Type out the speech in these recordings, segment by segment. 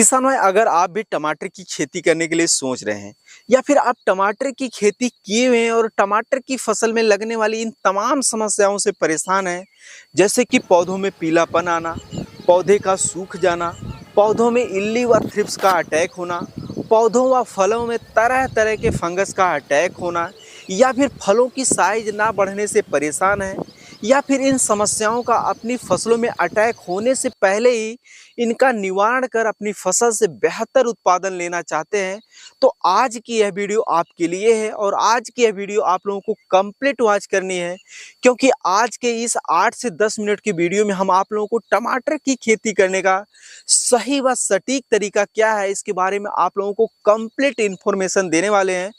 किसान भाई, अगर आप भी टमाटर की खेती करने के लिए सोच रहे हैं या फिर आप टमाटर की खेती किए हुए हैं और टमाटर की फसल में लगने वाली इन तमाम समस्याओं से परेशान हैं, जैसे कि पौधों में पीलापन आना, पौधे का सूख जाना, पौधों में इल्ली व थ्रिप्स का अटैक होना, पौधों व फलों में तरह तरह के फंगस का अटैक होना, या फिर फलों की साइज ना बढ़ने से परेशान है, या फिर इन समस्याओं का अपनी फसलों में अटैक होने से पहले ही इनका निवारण कर अपनी फसल से बेहतर उत्पादन लेना चाहते हैं, तो आज की यह वीडियो आपके लिए है। और आज की यह वीडियो आप लोगों को कंप्लीट वॉच करनी है, क्योंकि आज के इस 8 से 10 मिनट की वीडियो में हम आप लोगों को टमाटर की खेती करने का सही व सटीक तरीका क्या है, इसके बारे में आप लोगों को कंप्लीट इन्फॉर्मेशन देने वाले हैं।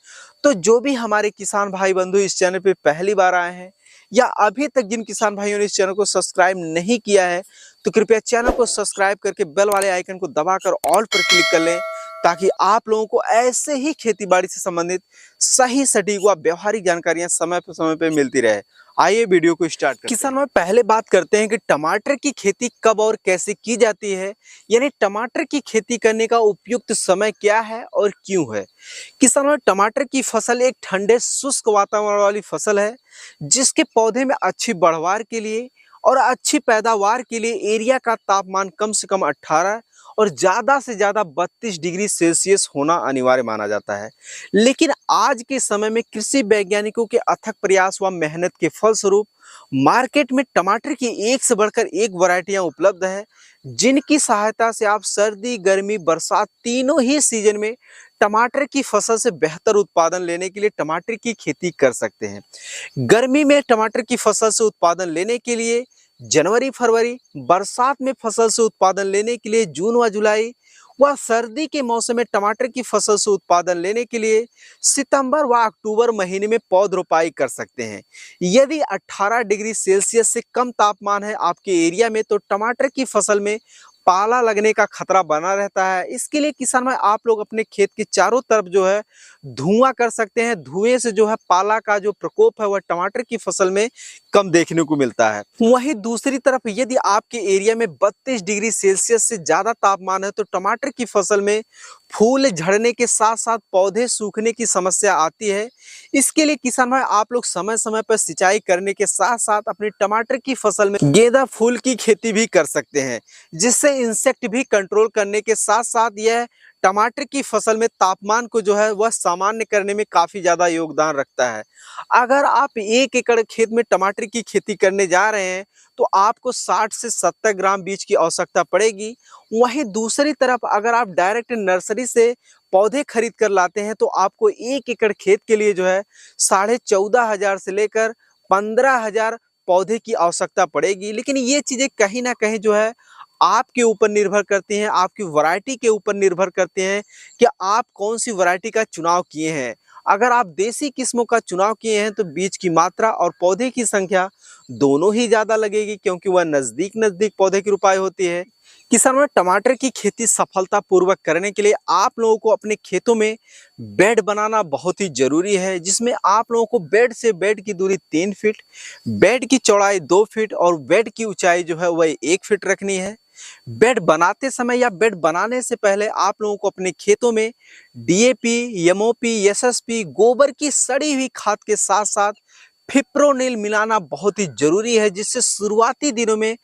तो जो भी हमारे किसान भाई बंधु इस चैनल पे पहली बार आए हैं या अभी तक जिन किसान भाइयों ने इस चैनल को सब्सक्राइब नहीं किया है, तो कृपया चैनल को सब्सक्राइब करके बेल वाले आइकन को दबाकर ऑल पर क्लिक कर लें, ताकि आप लोगों को ऐसे ही खेती बाड़ी से संबंधित सही सटीक व व्यवहारिक जानकारियां समय पे मिलती रहे। आइए वीडियो को स्टार्ट करते हैं। किसान भाई, पहले बात करते हैं कि टमाटर की खेती कब और कैसे की जाती है, यानी टमाटर की खेती करने का उपयुक्त समय क्या है और क्यों है। किसान भाई, टमाटर की फसल एक ठंडे शुष्क वातावरण वाली फसल है, जिसके पौधे में अच्छी बढ़वार के लिए और अच्छी पैदावार के लिए एरिया का तापमान कम से कम 18 और ज़्यादा से ज़्यादा 32 डिग्री सेल्सियस होना अनिवार्य माना जाता है। लेकिन आज के समय में कृषि वैज्ञानिकों के अथक प्रयास व मेहनत के फलस्वरूप मार्केट में टमाटर की एक से बढ़कर एक वैरायटियां उपलब्ध है, जिनकी सहायता से आप सर्दी, गर्मी, बरसात तीनों ही सीजन में टमाटर की फसल से बेहतर उत्पादन लेने के लिए टमाटर की खेती कर सकते हैं। गर्मी में टमाटर की फसल से उत्पादन लेने के लिए जनवरी फरवरी, बरसात में फसल से उत्पादन लेने के लिए जून व जुलाई, व सर्दी के मौसम में टमाटर की फसल से उत्पादन लेने के लिए सितंबर व अक्टूबर महीने में पौध रोपाई कर सकते हैं। यदि 18 डिग्री सेल्सियस से कम तापमान है आपके एरिया में, तो टमाटर की फसल में पाला लगने का खतरा बना रहता है। इसके लिए किसान भाई, आप लोग अपने खेत के चारों तरफ जो है धुआं कर सकते हैं। धुएं से जो है पाला का जो प्रकोप है वह टमाटर की फसल में कम देखने को मिलता है। वहीं दूसरी तरफ यदि आपके एरिया में 32 डिग्री सेल्सियस से ज्यादा तापमान है, तो टमाटर की फसल में फूल झड़ने के साथ साथ पौधे सूखने की समस्या आती है। इसके लिए किसान भाई, आप लोग समय समय पर सिंचाई करने के साथ साथ अपने टमाटर की फसल में गेंदा फूल की खेती भी कर सकते हैं, जिससे इंसेक्ट भी कंट्रोल करने के साथ साथ यह टमाटर की फसल में तापमान को जो है वह सामान्य करने में काफी ज्यादा योगदान रखता है। अगर आप 1 एकड़ खेत में टमाटर की खेती करने जा रहे हैं, तो आपको 60 से 70 ग्राम बीज की आवश्यकता पड़ेगी। वहीं दूसरी तरफ अगर आप डायरेक्ट नर्सरी से पौधे खरीद कर लाते हैं, तो आपको 1 एकड़ खेत के लिए जो है 14,500 से लेकर 15,000 पौधे की आवश्यकता पड़ेगी। लेकिन ये चीजें कहीं ना कहीं जो है आपके ऊपर निर्भर करती हैं, आपकी वैरायटी के ऊपर निर्भर करते हैं कि आप कौन सी वैरायटी का चुनाव किए हैं। अगर आप देसी किस्मों का चुनाव किए हैं, तो बीज की मात्रा और पौधे की संख्या दोनों ही ज़्यादा लगेगी, क्योंकि वह नज़दीक नज़दीक पौधे की रोपाई होती है। किसानों, टमाटर की खेती सफलतापूर्वक करने के लिए आप लोगों को अपने खेतों में बेड बनाना बहुत ही ज़रूरी है, जिसमें आप लोगों को बेड से बेड की दूरी 3 फीट, बेड की चौड़ाई 2 फीट और बेड की ऊंचाई जो है वह 1 फीट रखनी है। बेड बनाते समय या बेड बनाने से पहले आप लोगों को अपने खेतों में डीएपी, एमओपी, एसएसपी, गोबर की सड़ी हुई खाद के साथ साथ फिप्रोनिल मिलाना बहुत ही जरूरी है, जिससे शुरुआती दिनों में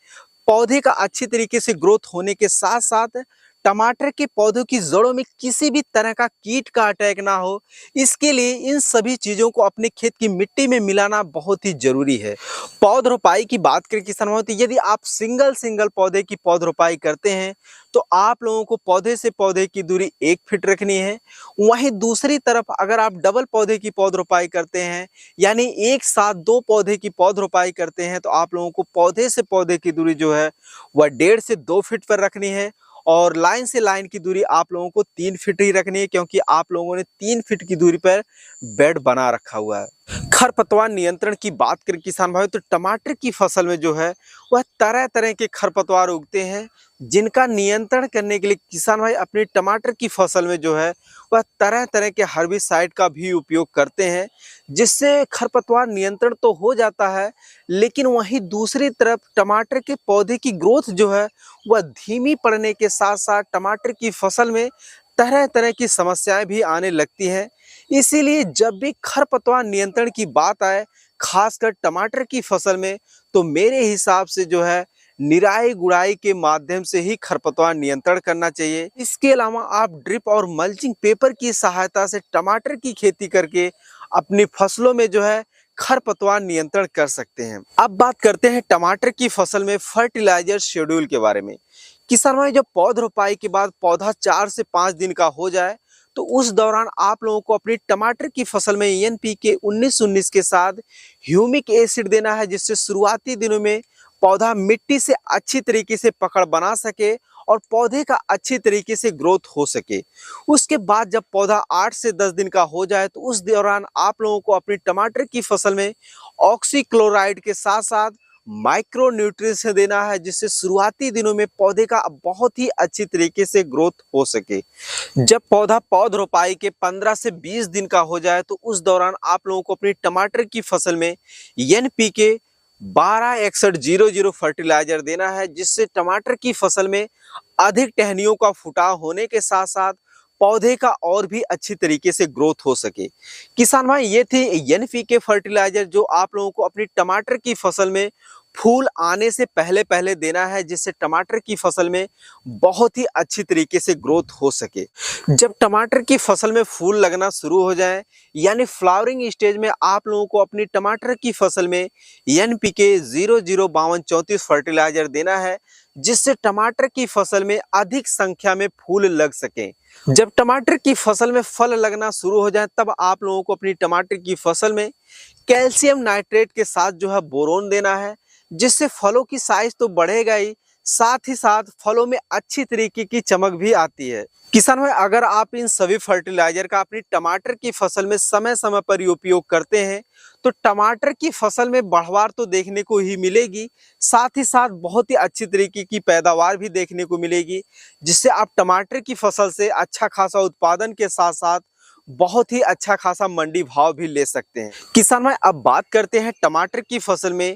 पौधे का अच्छी तरीके से ग्रोथ होने के साथ साथ टमाटर के पौधों की जड़ों में किसी भी तरह का कीट का अटैक ना हो। इसके लिए इन सभी चीजों को अपने खेत की मिट्टी में मिलाना बहुत ही जरूरी है। पौध रोपाई की बात करें किसान भाइयों, तो यदि आप सिंगल पौधे की पौध रोपाई करते हैं, तो आप लोगों को पौधे से पौधे की दूरी 1 फीट रखनी है। वहीं दूसरी तरफ अगर आप डबल पौधे की पौध रोपाई करते हैं, यानी एक साथ 2 पौधे की पौध रोपाई करते हैं, तो आप लोगों को पौधे से पौधे की दूरी जो है वह 1.5 से 2 फीट पर रखनी है। और लाइन से लाइन की दूरी आप लोगों को 3 फीट ही रखनी है, क्योंकि आप लोगों ने 3 फीट की दूरी पर बेड बना रखा हुआ है। खरपतवार नियंत्रण की बात करें किसान भाई, तो टमाटर की फसल में जो है वह तरह तरह के खरपतवार उगते हैं, जिनका नियंत्रण करने के लिए किसान भाई अपने टमाटर की फसल में जो है वह तरह तरह के हर्बिसाइड का भी उपयोग करते हैं, जिससे खरपतवार नियंत्रण तो हो जाता है, लेकिन वहीं दूसरी तरफ टमाटर के पौधे की ग्रोथ जो है वह धीमी पड़ने के साथ साथ टमाटर की फसल में तरह तरह की समस्याएं भी आने लगती हैं। इसीलिए जब भी खरपतवार नियंत्रण की बात आए, खासकर टमाटर की फसल में, तो मेरे हिसाब से जो है निराई गुड़ाई के माध्यम से ही खरपतवार नियंत्रण करना चाहिए। इसके अलावा आप ड्रिप और मल्चिंग पेपर की सहायता से टमाटर की खेती करके अपनी फसलों में जो है खरपतवार नियंत्रण कर सकते हैं। अब बात करते हैं टमाटर की फसल में फर्टिलाइजर शेड्यूल के बारे में। किसान भाई, जब पौध रोपाई के बाद पौधा 4 से 5 दिन का हो जाए, तो उस दौरान आप लोगों को अपनी टमाटर की फसल में एनपीके 19-19 के साथ ह्यूमिक एसिड देना है, जिससे शुरुआती दिनों में पौधा मिट्टी से अच्छी तरीके से पकड़ बना सके और पौधे का अच्छी तरीके से ग्रोथ हो सके। उसके बाद जब पौधा 8 से 10 दिन का हो जाए, तो उस दौरान आप लोगों को अपनी टमाटर की फसल में ऑक्सीक्लोराइड के साथ साथ माइक्रो न्यूट्रिएंट्स देना है, जिससे शुरुआती दिनों में पौधे का बहुत ही अच्छी तरीके से ग्रोथ हो सके। जब पौध रोपाई के 15 से 20 दिन का हो जाए, तो उस दौरान आप लोगों को अपनी टमाटर की फसल में एनपीके 126100 फर्टिलाइजर देना है, जिससे टमाटर की फसल में अधिक टहनियों का फुटाव होने के साथ साथ पौधे का और भी अच्छी तरीके से ग्रोथ हो सके। किसान भाई, ये थे एनपीके फर्टिलाइजर जो आप लोगों को अपनी टमाटर की फसल में फूल आने से पहले पहले देना है, जिससे टमाटर की फसल में बहुत ही अच्छी तरीके से ग्रोथ हो सके। जब टमाटर की फसल में फूल लगना शुरू हो जाए, यानी फ्लावरिंग स्टेज में, आप लोगों को अपनी टमाटर की फसल में एनपीके 005234 फर्टिलाइजर देना है, जिससे टमाटर की फसल में अधिक संख्या में फूल लग सके। जब टमाटर की फसल में फल लगना शुरू हो जाए, तब आप लोगों को अपनी टमाटर की फसल में कैल्शियम नाइट्रेट के साथ जो है बोरोन देना है, जिससे फलों की साइज तो बढ़ेगा ही, साथ ही साथ फलों में अच्छी तरीके की चमक भी आती है। किसान भाई, अगर आप इन सभी फर्टिलाइजर का अपनी टमाटर की फसल में समय समय पर उपयोग करते हैं, तो टमाटर की फसल में बढ़वार तो देखने को ही मिलेगी, साथ ही साथ बहुत ही अच्छी तरीके की पैदावार भी देखने को मिलेगी, जिससे आप टमाटर की फसल से अच्छा खासा उत्पादन के साथ साथ बहुत ही अच्छा खासा मंडी भाव भी ले सकते हैं। किसान भाई, अब बात करते हैं टमाटर की फसल में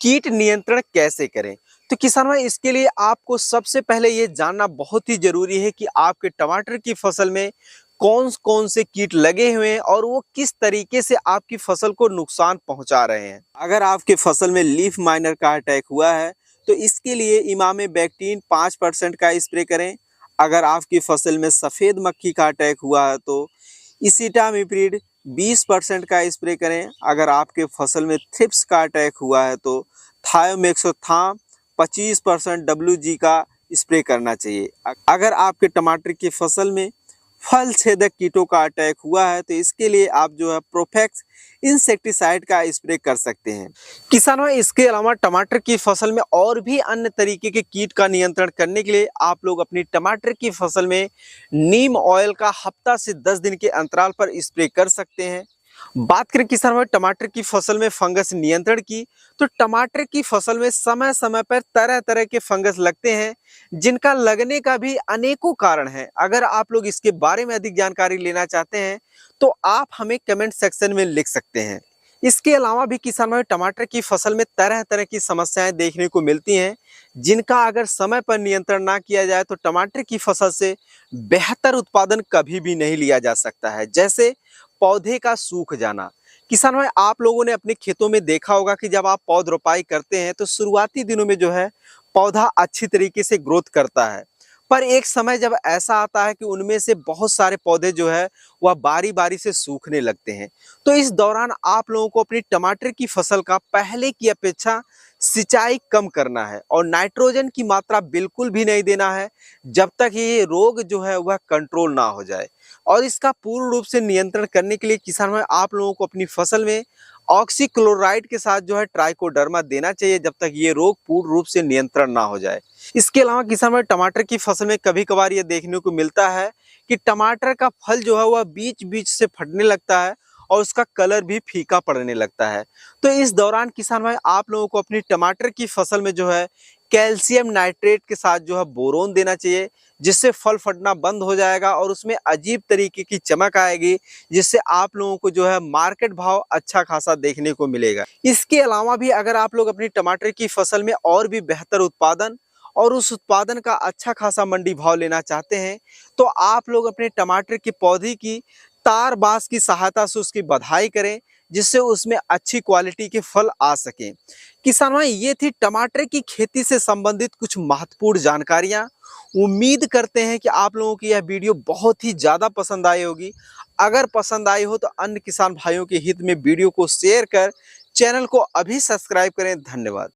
कीट नियंत्रण कैसे करें। तो किसान भाई, इसके लिए आपको सबसे पहले ये जानना बहुत ही जरूरी है कि आपके टमाटर की फसल में कौन कौन से कीट लगे हुए हैं और वो किस तरीके से आपकी फसल को नुकसान पहुंचा रहे हैं। अगर आपके फसल में लीफ माइनर का अटैक हुआ है, तो इसके लिए इमामेक्टिन 5% का स्प्रे करें। अगर आपकी फसल में सफ़ेद मक्खी का अटैक हुआ है, तो इसिटामिप्रिड 20% का स्प्रे करें। अगर आपके फसल में थ्रिप्स का अटैक हुआ है, तो थायोमेक्सोथाम 25% WG का स्प्रे करना चाहिए। अगर आपके टमाटर की फसल में फल छेदक कीटों का अटैक हुआ है, तो इसके लिए आप जो है प्रोफेक्स इंसेक्टिसाइड का स्प्रे कर सकते हैं। किसानों, इसके अलावा टमाटर की फसल में और भी अन्य तरीके के कीट का नियंत्रण करने के लिए आप लोग अपनी टमाटर की फसल में नीम ऑयल का हफ्ता से 10 दिन के अंतराल पर स्प्रे कर सकते हैं। बात करें किसान भाई टमाटर की फसल में फंगस नियंत्रण की, तो टमाटर की फसल में समय समय पर तरह तरह के फंगस लगते हैं, जिनका लगने का भी अनेकों कारण है। अगर आप लोग इसके बारे में अधिक जानकारी लेना चाहते हैं, तो आप हमें कमेंट सेक्शन में लिख सकते हैं। इसके अलावा भी किसान भाई टमाटर की फसल में तरह तरह की समस्याएं देखने को मिलती हैं, जिनका अगर समय पर नियंत्रण ना किया जाए, तो टमाटर की फसल से बेहतर उत्पादन कभी भी नहीं लिया जा सकता है। जैसे पौधे का सूख जाना। किसान भाई, आप लोगों ने अपने खेतों में देखा होगा कि जब आप पौध रोपाई करते हैं, तो शुरुआती दिनों में जो है पौधा अच्छी तरीके से ग्रोथ करता है, पर एक समय जब ऐसा आता है कि उनमें से बहुत सारे पौधे जो है वह बारी बारी से सूखने लगते हैं। तो इस दौरान आप लोगों को अपनी टमाटर की फसल का पहले की अपेक्षा सिंचाई कम करना है और नाइट्रोजन की मात्रा बिल्कुल भी नहीं देना है, जब तक ये रोग जो है वह कंट्रोल ना हो जाए। और इसका पूर्ण रूप से नियंत्रण करने के लिए किसान भाई आप लोगों को अपनी फसल में ऑक्सीक्लोराइड के साथ जो है ट्राइकोडर्मा देना चाहिए, जब तक ये रोग पूर्ण रूप से नियंत्रण ना हो जाए। इसके अलावा किसान भाई टमाटर की फसल में कभी कभार ये देखने को मिलता है कि टमाटर का फल जो है वह बीच बीच से फटने लगता है और उसका कलर भी फीका पड़ने लगता है। तो इस दौरान किसान भाई आप लोगों को अपनी टमाटर की फसल में जो है कैल्शियम नाइट्रेट के साथ जो है बोरोन देना चाहिए, जिससे फल फटना बंद हो जाएगा और उसमें अजीब तरीके की चमक आएगी, जिससे आप लोगों को जो है मार्केट भाव अच्छा खासा देखने को मिलेगा। इसके अलावा भी अगर आप लोग अपनी टमाटर की फसल में और भी बेहतर उत्पादन और उस उत्पादन का अच्छा खासा मंडी भाव लेना चाहते हैं, तो आप लोग अपने टमाटर के पौधे की तार बांस की सहायता से उसकी बधाई करें, जिससे उसमें अच्छी क्वालिटी के फल आ सकें। किसान भाई ये थी टमाटर की खेती से संबंधित कुछ महत्वपूर्ण जानकारियां। उम्मीद करते हैं कि आप लोगों की यह वीडियो बहुत ही ज़्यादा पसंद आई होगी। अगर पसंद आई हो तो अन्य किसान भाइयों के हित में वीडियो को शेयर कर चैनल को अभी सब्सक्राइब करें। धन्यवाद।